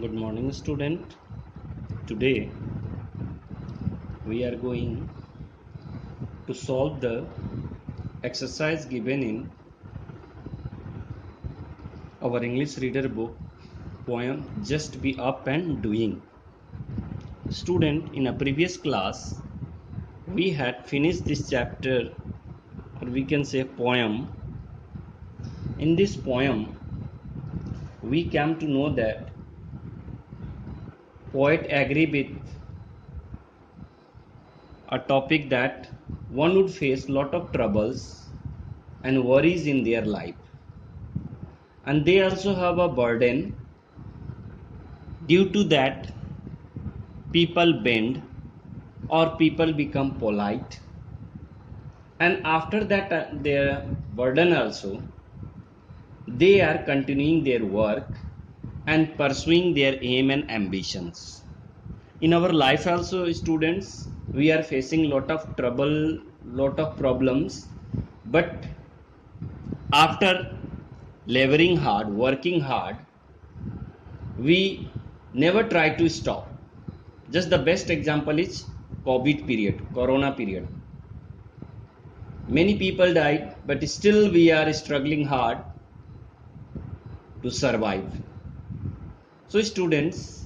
Good morning, student. Today we are going to solve the exercise given in our English reader book poem Just Be Up and Doing. Student, in a previous class we had finished this chapter, or we can say poem. In this poem we came to know that poet agree with a topic that one would face lot of troubles and worries in their life, and they also have a burden. Due to that, people bend or people become polite, and after that their burden also, they are continuing their work and pursuing their aim and ambitions. In our life also, students, we are facing lot of trouble, lot of problems, but after laboring hard, working hard, we never try to stop. Just the best example is COVID period, Corona period. Many people died, but still we are struggling hard to survive. So students,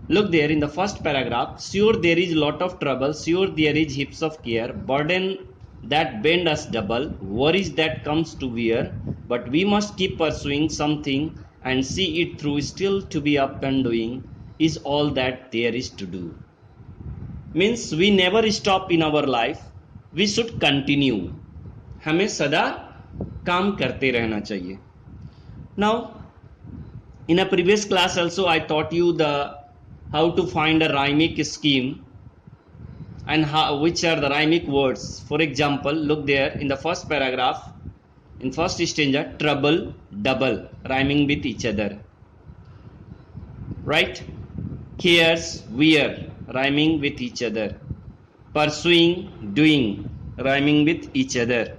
look there in the first paragraph. Sure there is lot of trouble, sure there is heaps of care, burden that bend us double, worries that comes to wear, but we must keep pursuing something and see it through. Still to be up and doing is all that there is to do. Means we never stop in our life, we should continue. हमें सदा काम करते रहना चाहिए. Now, in a previous class also I taught you the how to find a rhymic scheme and which are the rhymic words. For example, look there in the first paragraph, in first stanza, trouble, double, rhyming with each other, right? Cares, wear, rhyming with each other. Pursuing, doing, rhyming with each other.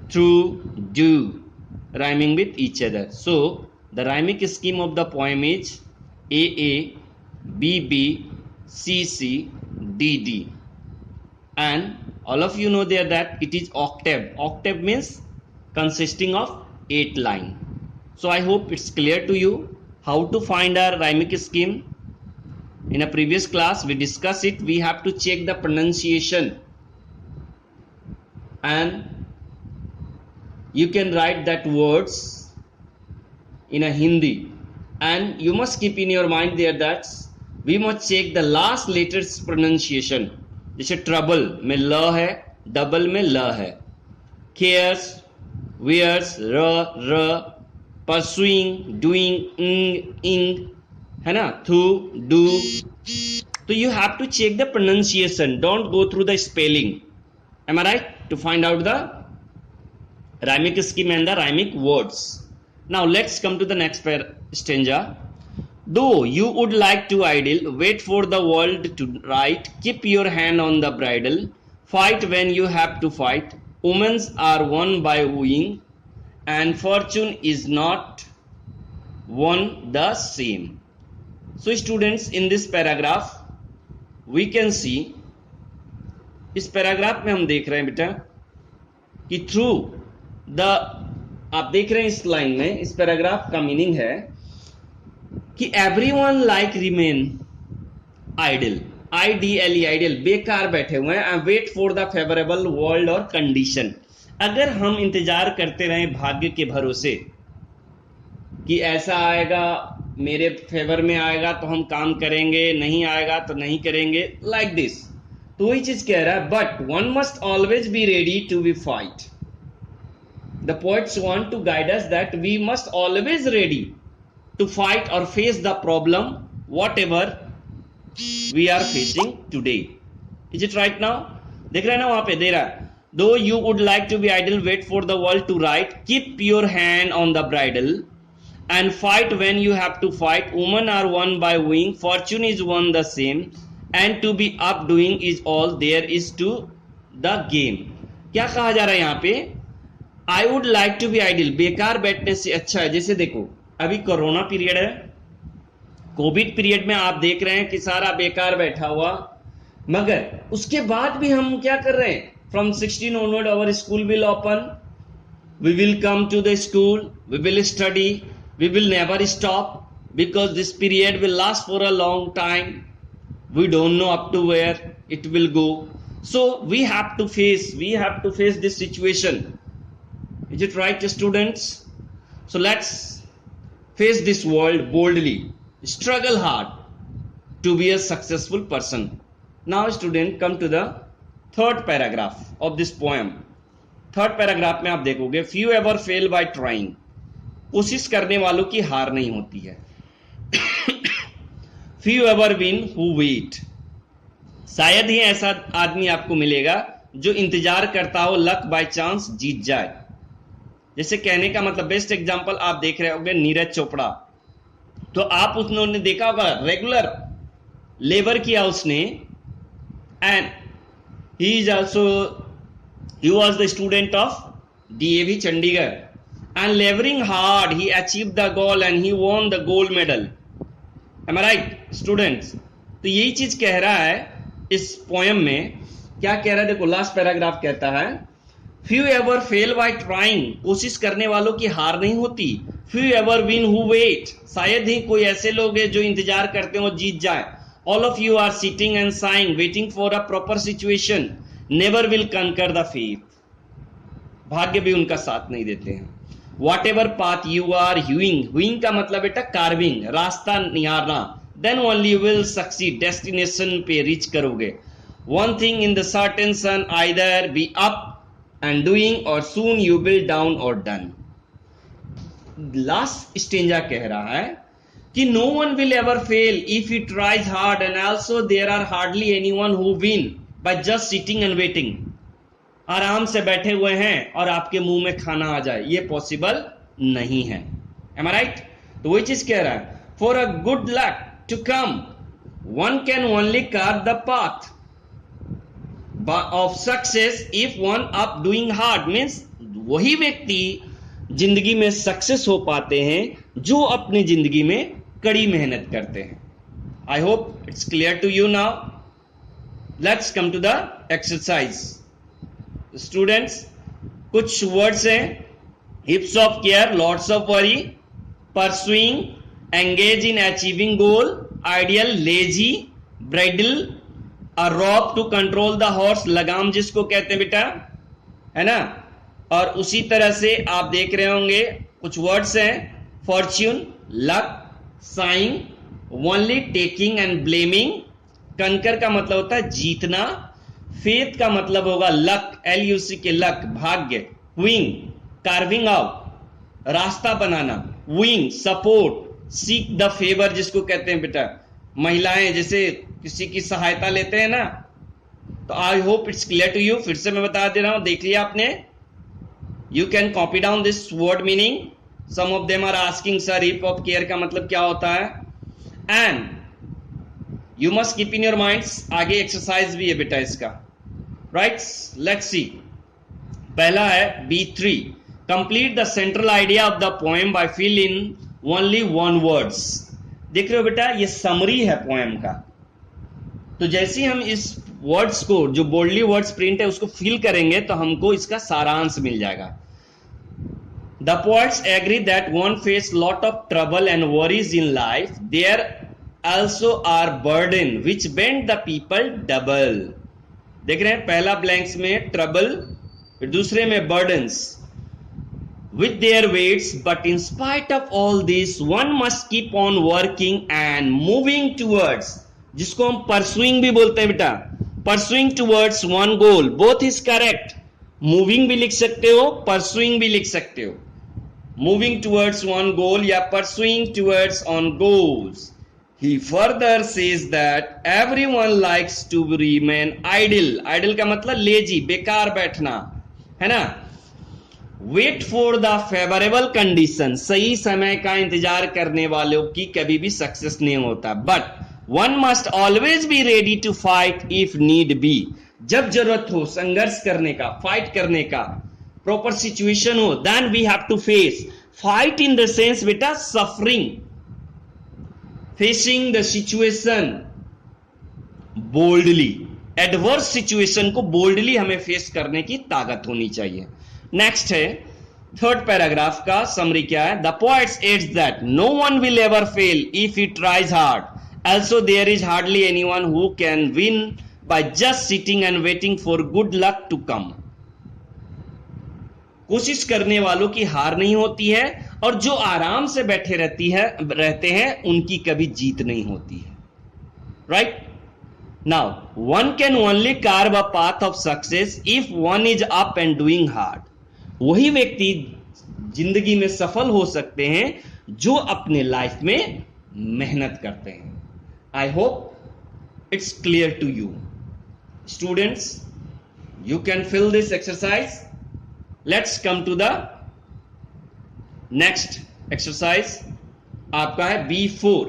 Through, do, rhyming with each other. So the rhymic scheme of the poem is AA, BB, CC, DD, and all of you know there that it is octave. Octave means consisting of 8 lines. So I hope it's clear to you how to find a rhymic scheme. In a previous class we discussed it. We have to check the pronunciation, and you can write that words in a Hindi, and you must keep in your mind there that we must check the last letters pronunciation. जैसे trouble में ल है, double में ल है, cares, wears, र, pursuing, doing, ing, है ना, through, do. So you have to check the pronunciation, don't go through the spelling. Am I right? To find out the rhymic scheme and the rhymic words. Now let's come to the next stanza. Though you would like to idle, wait for the world to right, keep your hand on the bridle, fight when you have to fight, women are won by wooing, and fortune is not one the same. So students, in this paragraph we can see, इस paragraph में हम देख रहे हैं बेटा कि through the, आप देख रहे हैं इस लाइन में, इस पैराग्राफ का मीनिंग है कि everyone like remain idle, IDLE idle, बेकार बैठे हुए हैं, and wait for the favourable world और कंडीशन. अगर हम इंतजार करते रहें भाग्य के भरोसे कि ऐसा आएगा, मेरे फेवर में आएगा तो हम काम करेंगे, नहीं आएगा तो नहीं करेंगे, लाइक दिस, तो वही चीज कह रहा है. But one must always be ready to be fight. The poets want to guide us that we must always ready to fight or face the problem whatever we are facing today. Is it right now? देख रहे हैं ना, वहां पे दे रहा है, though you would like to be idle, wait for the world to right, keep your hand on the bridle and fight when you have to fight, women are won by wooing, fortune is one the same, and to be up doing is all there is to the game. क्या कहा जा रहा है यहाँ पे? I would like to be idle, बेकार बैठने से अच्छा है. जैसे देखो अभी कोरोना पीरियड है, कोविड पीरियड में आप देख रहे हैं कि सारा बेकार बैठा हुआ, मगर उसके बाद भी हम क्या कर रहे हैं? From 16 onward our school will open, we will come to the school, we will study, we will never stop, because this period will last for a long time. We don't know up to where it will go, so we have to face this situation. Is it right, students? So let's face this world boldly, struggle hard to be a successful person. Now student, come to the third paragraph of this poem. Third paragraph में आप देखोगे, few ever fail by trying, कोशिश करने वालों की हार नहीं होती है. few ever win who wait, शायद ही ऐसा आदमी आपको मिलेगा जो इंतजार करता हो लक बाय चांस जीत जाए. जैसे कहने का मतलब, बेस्ट एग्जांपल आप देख रहे होंगे नीरज चोपड़ा. तो आप उन्होंने देखा होगा रेगुलर लेबर किया उसने, and he is also, he was the student of DAV Chandigarh, and laboring hard he achieved the goal and he won the gold medal. Am I right students? तो यही चीज कह रहा है इस पोएम में. क्या कह रहा है? देखो लास्ट पैराग्राफ कहता है, few ever fail by trying, कोशिश करने वालों की हार नहीं होती. few ever win who wait, शायद ही कोई ऐसे लोग हैं जो इंतजार करते हो जीत जाए. all of you are sitting and sighing waiting for a proper situation, never will conquer the faith, भाग्य भी उनका साथ नहीं देते हैं. whatever path you are hewing का मतलब बेटा कार्विंग, रास्ता निहारना, then only you will succeed, destination पे रीच करोगे. one thing in the certain son, either be up and doing or soon you will down or done. Last stanza कह रहा है कि no one will ever fail if he tries hard, and also there are hardly anyone who win by just sitting and waiting. आराम से बैठे हुए हैं और आपके मुंह में खाना आ जाए, ये पॉसिबल नहीं है. Am I right? तो वही चीज कह रहा है, for a good luck to come one can only carve the path of success if one up doing hard. means वही व्यक्ति जिंदगी में सक्सेस हो पाते हैं जो अपनी जिंदगी में कड़ी मेहनत करते हैं. I hope it's clear to you now. Let's come to the exercise. Students, कुछ वर्ड्स हैं, heaps of care, lots of worry, pursuing, engage in achieving goal, ideal, lazy, bridle, a rope to control the horse, लगाम जिसको कहते हैं बेटा, है ना. और उसी तरह से आप देख रहे होंगे कुछ वर्ड्स हैं, Fortune, luck, saying, only, taking and blaming. कंकर का मतलब होता है जीतना. फेथ का मतलब होगा लक, LUC के लक, भाग्य. विंग, कार्विंग आउट, रास्ता बनाना. Wing, support, seek the favour जिसको कहते हैं बेटा, महिलाएं जैसे किसी की सहायता लेते हैं ना. तो I hope it's clear to you. फिर से मैं बता दे रहा हूं, देख लिया आपने. You can copy down this word meaning. Some of them are asking, sir, hip of care का मतलब क्या होता है? And you must keep in your minds, आगे एक्सरसाइज भी है बेटा इसका. Right? Let's see. पहला है B3. Complete the central idea of the poem by fill in only one words. देख रहे हो बेटा, ये समरी है पोएम का. तो जैसे हम इस वर्ड्स को, जो बोल्डली वर्ड्स प्रिंट है, उसको फिल करेंगे तो हमको इसका सारांश मिल जाएगा. The poets agree that one face lot of trouble and worries in life. There also are burden which bend the people double. देख रहे हैं, पहला ब्लैंक्स में ट्रबल, फिर दूसरे में burdens with their weights, but in spite of all this one must keep on working and moving towards, जिसको हम pursuing भी बोलते हैं बेटा, pursuing towards one goal. both is correct. moving भी लिख सकते हो, pursuing भी लिख सकते हो. moving towards one goal या pursuing towards on goals. He further says that everyone likes to remain idle. idle का मतलब lazy, बेकार बैठना, है ना. wait for the favorable condition, सही समय का इंतजार करने वालों की कभी भी सक्सेस नहीं होता. but one must always be ready to fight if need be. जब जरूरत हो संघर्ष करने का, फाइट करने का, प्रॉपर सिचुएशन हो, then we have to face. fight in the sense बेटा suffering, facing the situation boldly, adverse situation को बोल्डली हमें फेस करने की ताकत होनी चाहिए। नेक्स्ट है थर्ड पैराग्राफ का समरी क्या है, the poets adds that no one will ever fail if he tries hard, also there is hardly anyone who can win by just sitting and waiting for good luck to come। कोशिश करने वालों की हार नहीं होती है और जो आराम से बैठे रहते हैं उनकी कभी जीत नहीं होती है। Right now one can only curve a path of success if one is up and doing hard. वही व्यक्ति जिंदगी में सफल हो सकते हैं जो अपने लाइफ में मेहनत करते हैं। I hope it's clear to you. Students, you can fill this exercise. Let's come to the next exercise. आपका है B4.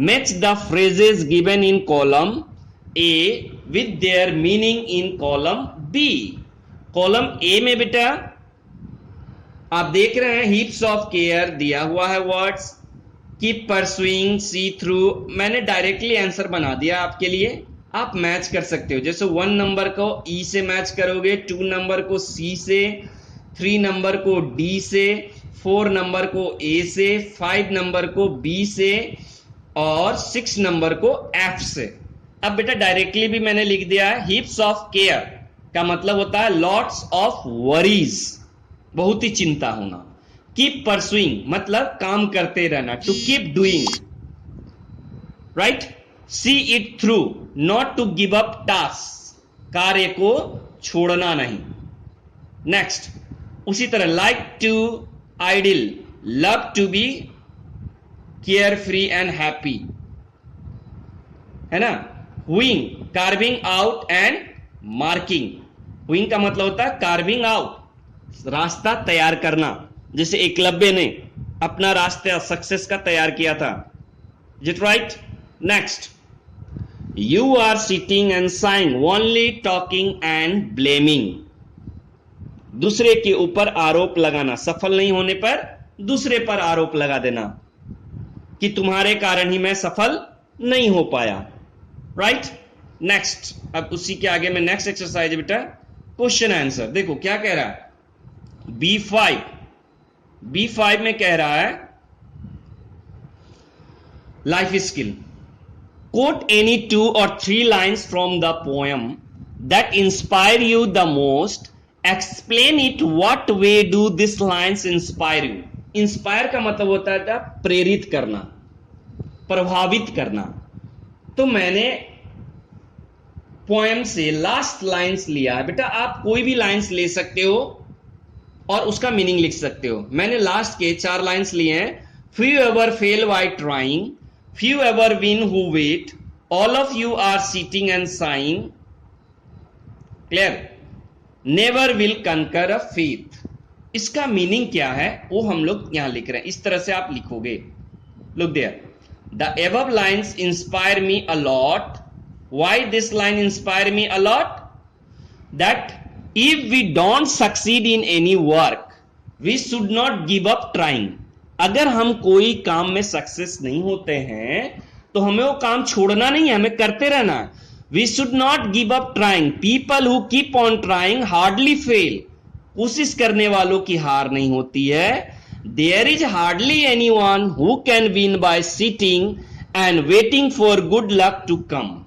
Match the phrases given in column A with their meaning in column B. Column A में बेटा आप देख रहे हैं heaps of care दिया हुआ है words, कीप परसुइंग, सी थ्रू। मैंने डायरेक्टली आंसर बना दिया आपके लिए, आप मैच कर सकते हो। जैसे 1 नंबर को ई से मैच करोगे, 2 नंबर को सी से, 3 नंबर को डी से, 4 नंबर को ए से, 5 नंबर को बी से और 6 नंबर को एफ से। अब बेटा डायरेक्टली भी मैंने लिख दिया है, हीप्स ऑफ केयर का मतलब होता है लॉट्स ऑफ वरीज, बहुत ही चिंता होना। कीप परसुइंग मतलब काम करते रहना, to keep doing, right. See it through, not to give up task, कार्य को छोड़ना नहीं। नेक्स्ट उसी तरह like to idle, love to be care free and happy, है ना। Hewing, carving out and marking. Hewing का मतलब होता है कार्विंग आउट, रास्ता तैयार करना, जैसे एकलव्य ने अपना रास्ता सक्सेस का तैयार किया था। Is it right? Next, you are sitting and saying, only talking and blaming. दूसरे के ऊपर आरोप लगाना, सफल नहीं होने पर दूसरे पर आरोप लगा देना कि तुम्हारे कारण ही मैं सफल नहीं हो पाया। राइट? नेक्स्ट, अब उसी के आगे में नेक्स्ट एक्सरसाइज है बेटा क्वेश्चन आंसर। देखो क्या कह रहा है, B5 में कह रहा है life skill, quote any 2 or 3 lines from the poem that inspire you the most, explain it, what way do this lines inspire you. Inspire का मतलब होता है प्रेरित करना, प्रभावित करना। तो मैंने पोएम से लास्ट लाइन्स लिया है। बेटा आप कोई भी लाइन्स ले सकते हो और उसका मीनिंग लिख सकते हो। मैंने लास्ट के 4 लाइन्स लिए हैं, few ever fail while trying, few ever win who wait, all of you are sitting and sighing, clear, never will conquer a faith। इसका मीनिंग क्या है वो हम लोग यहां लिख रहे हैं, इस तरह से आप लिखोगे। look there, the above lines inspire me a lot। why this line inspire me a lot? that if we don't succeed in any work, we should not give up trying। अगर हम कोई काम में सक्सेस नहीं होते हैं तो हमें वो काम छोड़ना नहीं है, हमें करते रहना। We should not give up trying। People who keep on trying hardly fail। कोशिश करने वालों की हार नहीं होती है। There is hardly anyone who can win by sitting and waiting for good luck to come।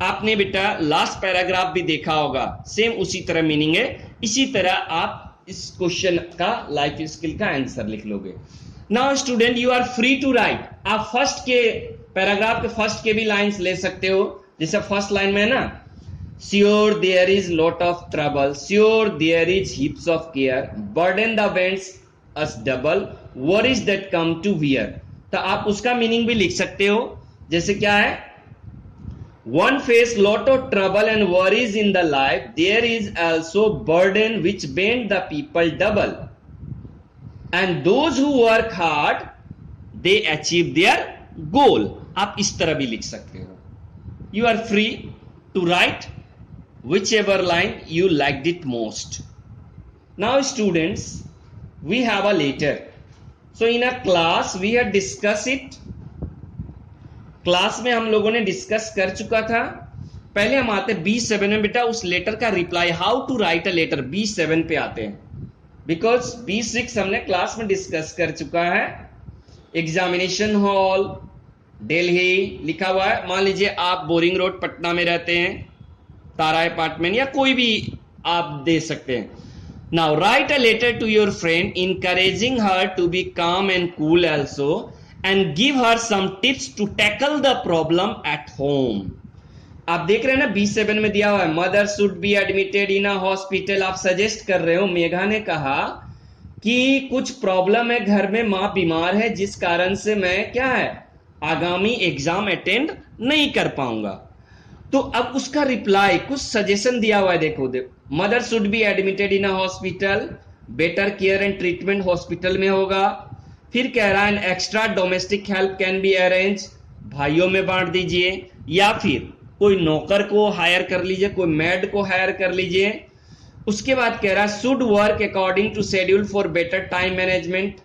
आपने बेटा लास्ट पैराग्राफ भी देखा होगा, सेम उसी तरह मीनिंग है। इसी तरह आप इस क्वेश्चन का लाइफ स्किल का आंसर लिख लोगे। Now student you are free to write. आप फर्स्ट के पैराग्राफ के फर्स्ट के भी लाइंस ले सकते हो। जैसे फर्स्ट लाइन में है ना, sure there is lot of trouble, sure there is heaps of care, burden the vents us double, worries that come to wear. तो आप उसका मीनिंग भी लिख सकते हो। जैसे क्या है, one face lot of trouble and worries in the life, there is also burden which bend the people double, and those who work hard they achieve their goal। आप इस तरह भी लिख सकते हो। You are free to write whichever line you liked it most। Now students, we have a letter, so in a class we have discussed it class में हम लोगों ने डिस्कस कर चुका था। पहले हम आते हैं B7 में बेटा, उस लेटर का reply, how to write a letter. B7 पे आते हैं, बिकॉज B6 हमने क्लास में डिस्कस कर चुका है। एग्जामिनेशन हॉल दिल्ली लिखा हुआ है। मान लीजिए आप बोरिंग रोड पटना में रहते हैं, तारा अपार्टमेंट या कोई भी आप दे सकते हैं। Now write a letter to your friend encouraging her to be calm and cool also and give her some tips to tackle the problem at home। आप देख रहे हैं ना B7 में दिया हुआ है, mother should be admitted in a hospital. आप सजेस्ट कर रहे हो, मेघा ने कहा कि कुछ प्रॉब्लम है घर में, मां बीमार है, जिस कारण से मैं क्या है आगामी एग्जाम अटेंड नहीं कर पाऊंगा। तो अब उसका रिप्लाई कुछ सजेशन दिया हुआ है, देखो mother should be admitted in a hospital, better care and treatment hospital में होगा। फिर कह रहा है extra domestic help can be arrange, भाइयों में बांट दीजिए, या फिर कोई नौकर को हायर कर लीजिए, कोई मेड को हायर कर लीजिए। उसके बाद कह रहा है should work according to schedule for better time management,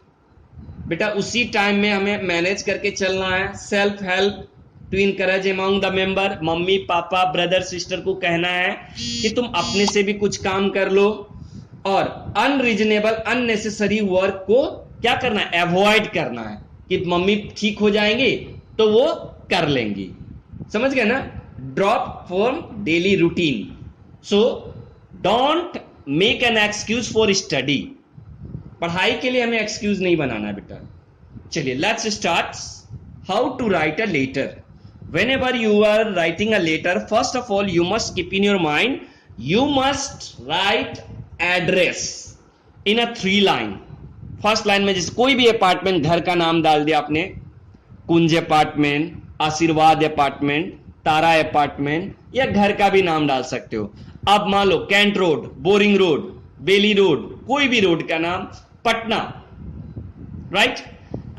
बेटा उसी टाइम में हमें मैनेज करके चलना है। Self help to encourage among the member, mummy papa brother sister को कहना है कि तुम अपने से भी कुछ काम कर लो। और अनरीजनेबल अननेसेसरी वर्क को क्या करना है, अवॉइड करना है, कि मम्मी ठीक हो जाएंगी तो वो कर लेंगी, समझ गए ना। Drop from daily routine, so don't make an excuse for study. पढ़ाई के लिए हमें एक्सक्यूज नहीं बनाना है बेटा। चलिए let's start. How to write a letter. Whenever you are writing a letter, first of all you must keep in your mind, you must write address in a 3 line। First line में जैसे कोई भी apartment घर का नाम डाल दिया आपने, कुंज अपार्टमेंट, आशीर्वाद अपार्टमेंट, तारा अपार्टमेंट, या घर का भी नाम डाल सकते हो। अब मान लो कैंट रोड, बोरिंग रोड, बेली रोड, कोई भी रोड का नाम, पटना, राइट।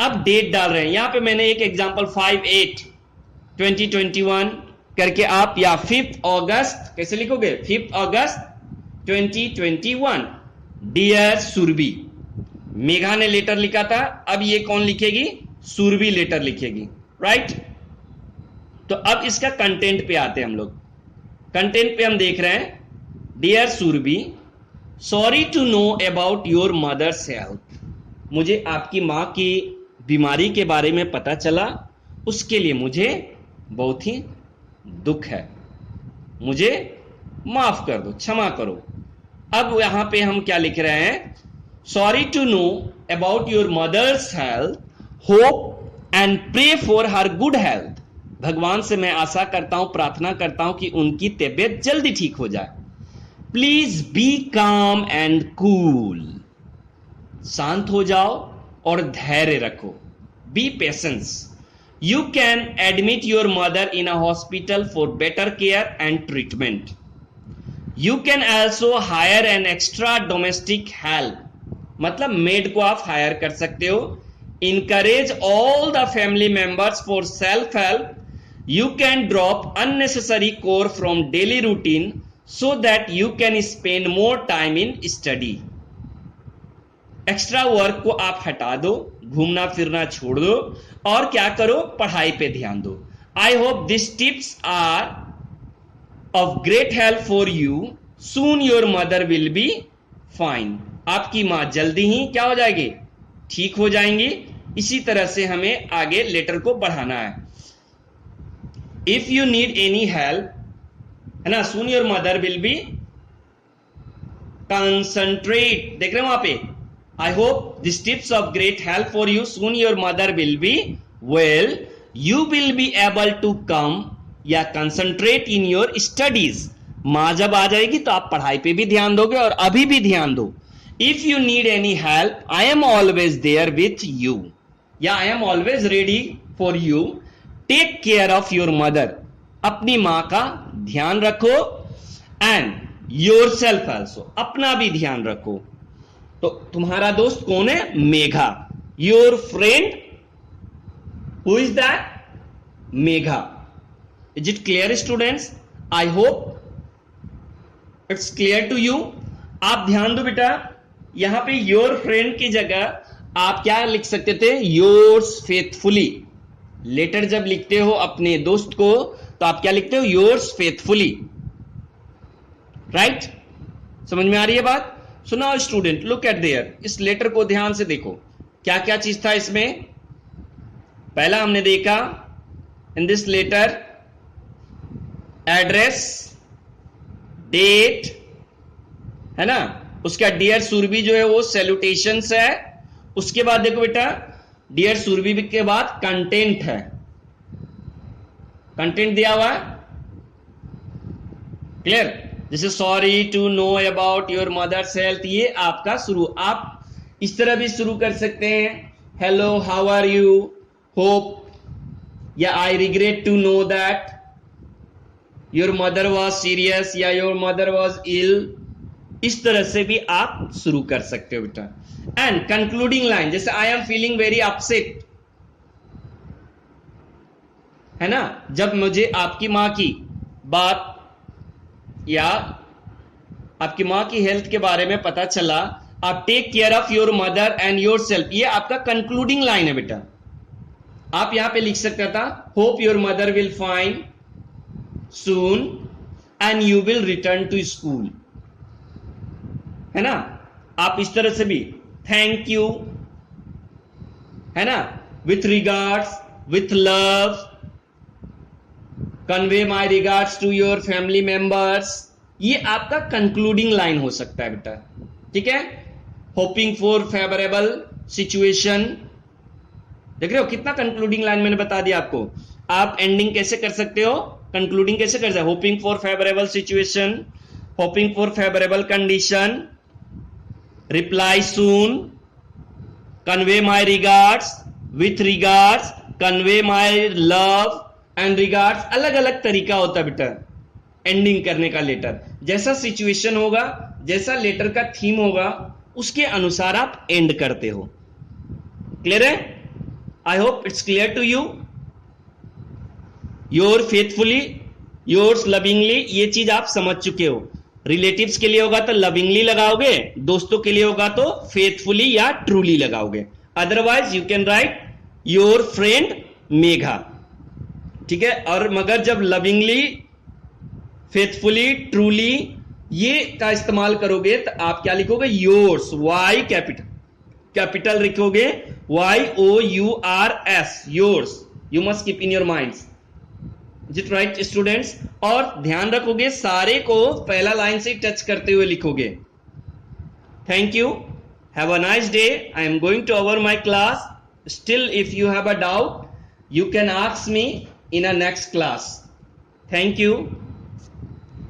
अब डेट डाल रहे हैं, यहां पे मैंने एक एग्जांपल 5/8/2021 करके आप, या 5 अगस्त कैसे लिखोगे, 5 अगस्त 2021, डियर सुरभि। मेघा ने लेटर लिखा था, अब ये कौन लिखेगी, सुरभि लेटर लिखेगी, राइट। तो अब इसका कंटेंट पे आते हैं हम लोग। कंटेंट पे हम देख रहे हैं, dear Surabhi, sorry to know about your mother's health. मुझे आपकी मां की बीमारी के बारे में पता चला, उसके लिए मुझे बहुत ही दुख है, मुझे माफ कर दो, क्षमा करो। अब यहां पे हम क्या लिख रहे हैं, sorry to know about your mother's health, hope and pray for her good health. भगवान से मैं आशा करता हूं, प्रार्थना करता हूं कि उनकी तबीयत जल्दी ठीक हो जाए। प्लीज बी काम एंड कूल, शांत हो जाओ और धैर्य रखो। B patience. You can admit your mother in a hospital for better care and treatment. You can also hire an extra domestic help, मतलब मेड को आप हायर कर सकते हो। Encourage all the family members for self help. You can drop unnecessary chore from daily routine so that you can spend more time in study. Extra work को आप हटा दो, घूमना फिरना छोड़ दो, और क्या करो, पढ़ाई पे ध्यान दो। I hope this tips are of great help for you. Soon your mother will be fine. आपकी मां जल्दी ही क्या हो जाएगी, ठीक हो जाएंगी। इसी तरह से हमें आगे लेटर को बढ़ाना है। If you need any help, है ना, soon your mother will be, concentrate, देख रहे हो वहां पे, I hope these tips of great help for you. Soon your mother will be well. You will be able to come या concentrate in your studies. माँ जब आ जाएगी तो आप पढ़ाई पे भी ध्यान दोगे और अभी भी ध्यान दो। If you need any help, I am always there with you. या I am always ready for you. Take care of your mother. अपनी माँ का ध्यान रखो and yourself also. अपना भी ध्यान रखो। तो तुम्हारा दोस्त कौन है, Megha. Your friend, who is that, Megha. Is it clear students? I hope it's clear to you. आप ध्यान दो बेटा, यहां पे योर फ्रेंड की जगह आप क्या लिख सकते थे, योर्स फेथफुली। लेटर जब लिखते हो अपने दोस्त को तो आप क्या लिखते हो? Yours faithfully, right? समझ में आ रही है बात? So now student look at there, इस लेटर को ध्यान से देखो, क्या क्या चीज था इसमें। पहला हमने देखा in this letter address, date, है ना, उसका डियर सुरभि जो है वो सैल्यूटेशंस है। उसके बाद देखो बेटा, डियर सुरभि के बाद कंटेंट है, कंटेंट दिया हुआ है, क्लियर? जैसे sorry to know about your mother's health, ये आपका शुरू। आप इस तरह भी शुरू कर सकते हैं, hello how are you, hope, या I regret to know that your mother was serious, या योर मदर वॉज इल। इस तरह से भी आप शुरू कर सकते हो बेटा। एंड कंक्लूडिंग लाइन, जैसे I am feeling very upset, है ना, जब मुझे आपकी मां की बात या आपकी मां की हेल्थ के बारे में पता चला, आप take care of your mother and your self, ये आपका कंक्लूडिंग लाइन है बेटा। आप यहां पे लिख सकता था, hope your mother will fine soon and you will return to school, है ना। आप इस तरह से भी थैंक यू, है ना, with regards, with love, convey my regards to your family members, ये आपका कंक्लूडिंग लाइन हो सकता है बेटा, ठीक है। होपिंग फॉर फेवरेबल सिचुएशन, देख रहे हो कितना कंक्लूडिंग लाइन मैंने बता दिया आपको। आप एंडिंग कैसे कर सकते हो, कंक्लूडिंग कैसे कर सकते हो, hoping for favourable situation, hoping for favourable condition, reply soon, convey my regards, with regards, convey my love and regards. अलग अलग तरीका होता है बेटा एंडिंग करने का लेटर। जैसा सिचुएशन होगा, जैसा लेटर का थीम होगा, उसके अनुसार आप एंड करते हो। क्लियर है? I hope it's clear to you. Your faithfully, yours lovingly, ये चीज आप समझ चुके हो। रिलेटिव्स के लिए होगा तो लविंगली लगाओगे, दोस्तों के लिए होगा तो फेथफुली या ट्रूली लगाओगे। Otherwise you can write your friend Megha, ठीक है। और मगर जब लविंगली, फेथफुली, ट्रूली ये का इस्तेमाल करोगे तो आप क्या लिखोगे, योर्स, वाई कैपिटल लिखोगे, YOURS, yours. You must keep in your minds, is it right students? और ध्यान रखोगे सारे को पहला लाइन से टच करते हुए लिखोगे। Thank you, have a nice day, I am going to over my class. Still if you have a doubt you can ask me in a next class. Thank you.